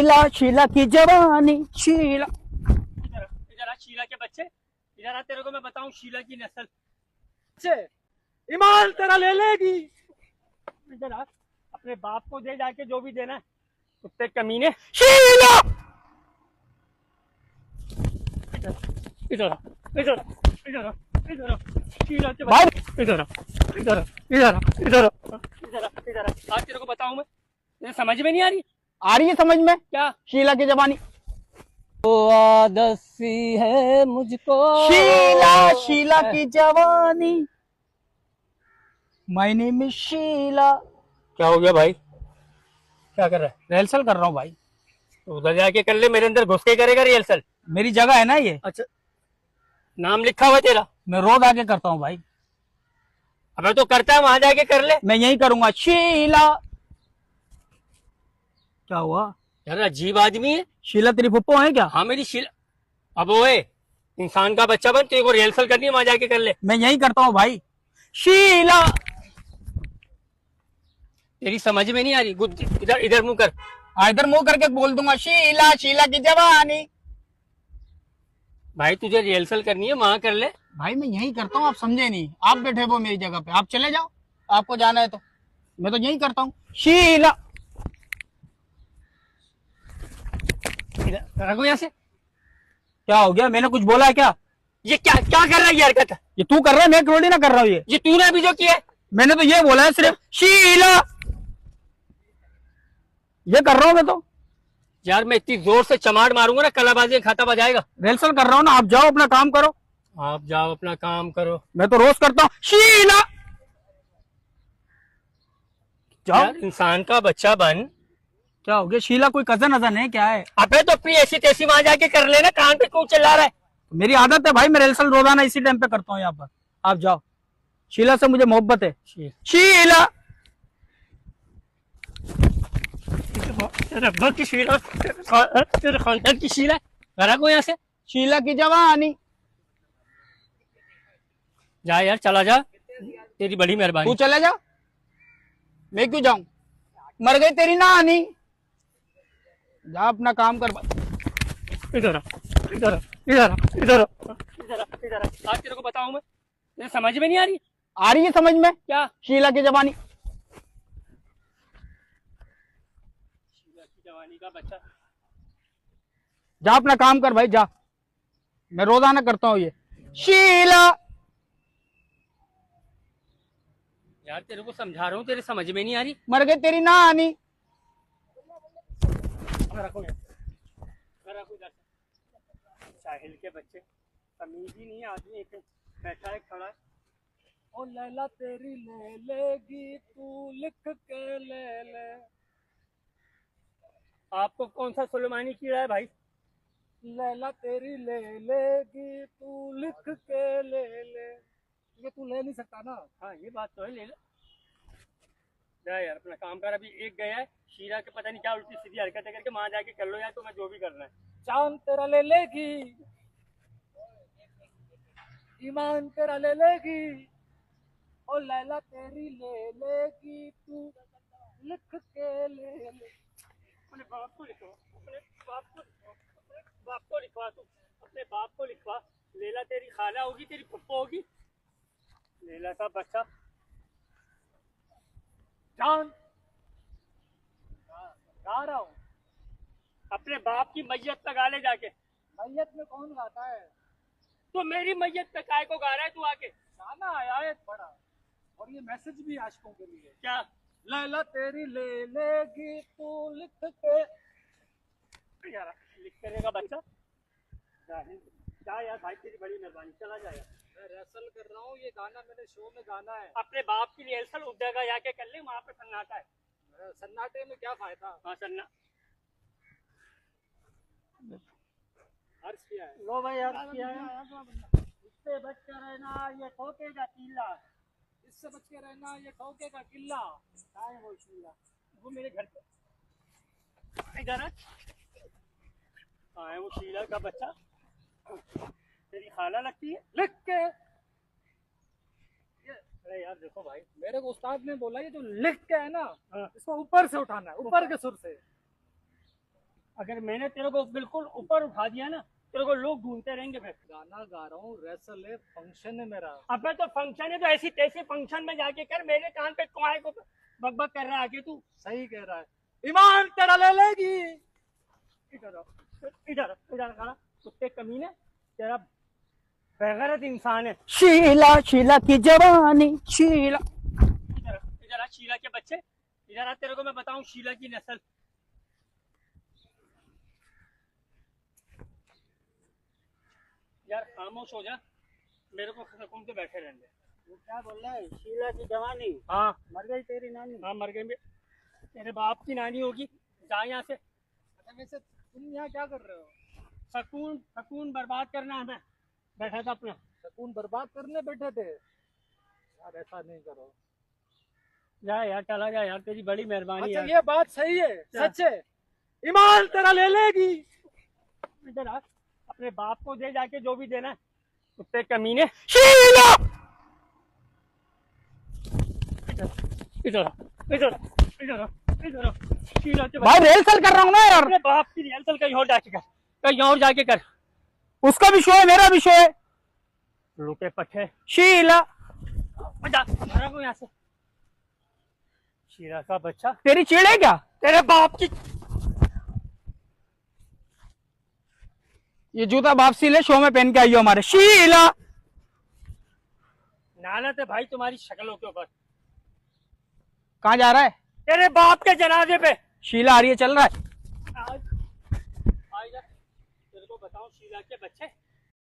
शीला शीला की जवानी शीला। इधर इधर आ शीला के बच्चे, इधर आ, तेरे को मैं बताऊं शीला की नस्ल। बच्चे ईमान तेरा ले लेगी। इधर आ, अपने बाप को दे जाके जो भी देना है, कुत्ते कमीने। शीला इधर आ, इधर आ, इधर आ, इधर आ, शीला के भाई बच्चे, इधर आ, इधर आ, इधर आ, इधर आ, इधर आ, इधर आ। आज तेरे को बताऊं मैं, तेरे समझ में नहीं आ रही आ रही है समझ में? क्या? शीला की जवानी। तो आदत सी है मुझको शीला शीला की जवानी, माय नेम इज शीला। क्या हो गया भाई? क्या कर रहा है? रिहर्सल कर रहा हूँ भाई। तो उधर जाके कर ले, मेरे अंदर घुस के करेगा रिहर्सल? मेरी जगह है ना ये। अच्छा, नाम लिखा हुआ है तेरा? मैं रोज आके करता हूँ भाई। अबे तो करता है, वहां जाके कर ले। मैं यही करूंगा। शीला क्या हुआ? यार अजीब आदमी है। शीला तेरी फुप्पो है क्या? हाँ मेरी शीला। अब ओए, इंसान का बच्चा बन, तेरे को रिहर्सल करनी है, वहां जाके कर ले। मैं यही करता हूँ भाई। शीला तेरी समझ में नहीं आ रही, इधर इधर मुंह कर। इधर मुंह करके बोल दूंगा शीला शीला की जवानी। भाई तुझे रिहर्सल करनी है, वहां कर ले। भाई मैं यही करता हूँ, आप समझे नहीं। आप बैठे हो मेरी जगह पे, आप चले जाओ, आपको जाना है तो। मैं तो यही करता हूँ। शीला इधर रखो यहाँ से। क्या हो गया? मैंने कुछ बोला है क्या? ये क्या क्या कर रहा है ये हरकत? ये तू कर रहा है, मैं थोड़ी ना कर रहा हूँ। ये तूने अभी जो किया है। मैंने तो ये बोला है सिर्फ शीला, ये कर रहा हूँ मैं तो। यार मैं इतनी जोर से चमाड़ मारूंगा ना, कलाबाजी खाता बजाएगा। रिहर्सल कर रहा हूँ ना, आप जाओ अपना काम करो। आप जाओ अपना काम करो। मैं तो रोज करता हूँ। शीला जाओ। यार इंसान का बच्चा बन। क्या हो गया? शीला कोई कजन अजन है क्या है? अबे तो अपनी ऐसी तैसी वहां जाके कर लेना, कान पे क्यों चिल्ला रहा है? मेरी आदत है भाई, मैं रिहर्सल रोजाना इसी टाइम पे करता हूँ यहाँ पर। आप जाओ, शीला से मुझे मोहब्बत है। शीला तेरे अब्बा की शीला, तेरे खानदान की शीला, घर को यहाँ से। शीला की जवानी। जा यार, चला जा, तेरी बड़ी तू मेहरबानी। चले जा, मैं क्यों जाऊं? मर गई तेरी नानी। जा अपना काम कर भाई। इधर आ, इधर आ, इधर आ, इधर आ, इधर आ, इधर आ। आज तेरे को बताऊं मैं, तेरे समझ में नहीं आ रही? आ रही है समझ में? क्या? शीला की जवानी। शीला की जवानी का बच्चा। जा अपना काम कर भाई, जा। मैं रोजाना करता हूँ ये। शीला यार तेरे को समझा रहा हूँ, तेरे समझ में नहीं आ रही। मर गई तेरी नानी। रखो यार, रखो इधर से। साहिल के बच्चे, तमीज ही नहीं है। आदमी एक बैठा है, खड़ा है। ओ लैला तेरी ले लेगी तू लिख के ले ले। आपको कौन सा सुलेमानी कीड़ा है भाई? लैला तेरी ले लेगी तू लिख के ले ले। ये तू ले नहीं सकता ना। हाँ ये बात तो है, ले ले। जा यार अपना काम कर, अभी एक गया है शीला के, पता नहीं क्या उल्टी सीधी हरकतें करके, वहां जाके कर लो यार, तो मैं जो भी करना है। चांद तेरा ले लेगी, ईमान तेरा ले लेगी, ओ लैला तेरी ले लेगी तू लिख के ले ले। अपने बाप को लिखवा, अपने बाप को लिखवा, अपने बाप को लिखवा, तू अपने बाप को लिखवा। लैला तेरी खाला होगी, तेरी पप्पो होगी। लैला का बच्चा। जान गा रहा हूँ, अपने बाप की मैयत लगा ले जाके। मैयत में कौन गाता है? तो मेरी मैयत पे काय को गा रहा है तू आके? गाना आया है बड़ा, और ये मैसेज भी आशिकों के लिए। क्या? लैला तेरी ले लेगी तू लिख के। यार लिख करेगा बच्चा। जा यार भाई, तेरी बड़ी मेहरबानी, चला जा यार। मैं रिहर्सल कर रहा हूँ, ये गाना मैंने शो में गाना है। अपने बाप की रिहर्सल उस जगह जाके कर ले, वहाँ पे सन्नाटा है। सन्नाटे में क्या फायदा? हाँ सन्ना अर्ज किया है। लो भाई अर्ज किया है। इससे बच कर रहना, ये ठोकेगा किला। इससे बच के रहना, ये ठोकेगा किला। कहाँ है वो शीला? वो मेरे घर पे। इधर है। कहाँ है वो शीला का बच्चा? तेरी खाला लगती है। लिख के। अरे यार देखो भाई, मेरे को उस्ताद ने बोला ये जो लिख के है ना, इसको ऊपर से उठाना है, ऊपर के सुर से। अगर मैंने तेरे को बिल्कुल ऊपर उठा दिया ना, तेरे को लोग ढूंढते रहेंगे। फिर गाना गा रहा हूँ, रेसल है, फंक्शन है मेरा। अबे तो फंक्शन है तो ऐसी तैसे फंक्शन में जाके कर, मेरे कान पे कुआए को बकबक कर रहा है आके तू। सही कह रहा है, ईमान तेरा ले लेगी। इधर आओ, इधर इधर खड़ा कुत्ते कमीने, तेरा बेगैरत इंसान है। शीला शीला की जवानी शीला। इधर इधर आ शीला के बच्चे, इधर आ, तेरे को मैं बताऊं शीला की नस्ल। यार खामोश हो जा, मेरे को सुकून से बैठे रहने दे। वो क्या बोल रहा है? शीला की जवानी हाँ मर गई तेरी नानी। हाँ मर गए, तेरे बाप की नानी होगी। जा यहाँ से। अच्छा वैसे तुम यहाँ क्या कर रहे हो? सकून सकून बर्बाद करना है, मैं बैठा था अपना। सुकून बर्बाद करने बैठे थे यार, ऐसा नहीं करो। जा यार, चला जा यार, तेरी बड़ी मेहरबानी अच्छा यार। ये बात सही है, सच है, ईमान तेरा ले लेगी। इधर आ, अपने बाप को दे जाके जो भी देना है, कुत्ते कमीने। शीला इधर आ, इधर आ, इधर आ, इधर आ। शीला के भाई रिहर्सल कर रहा हूँ ना यार। अपने बाप की रिहर्सल कहीं और जाके कर, कहीं और जाके कर। उसका भी शो है, मेरा भी शो है। लुटे पट्टे, शीला जा मारा को यहाँ से। शीला का बच्चा, तेरी चिड़ है क्या? तेरे बाप की। ये जूता वापसी ले, शो में पहन के आई हो हमारे। शीला नालत है भाई तुम्हारी शक्लों के ऊपर। कहाँ जा रहा है? तेरे बाप के जनाजे पे। शीला आ रही है, चल रहा है। आज जा, तेरे को बताऊं शीला के बच्चे,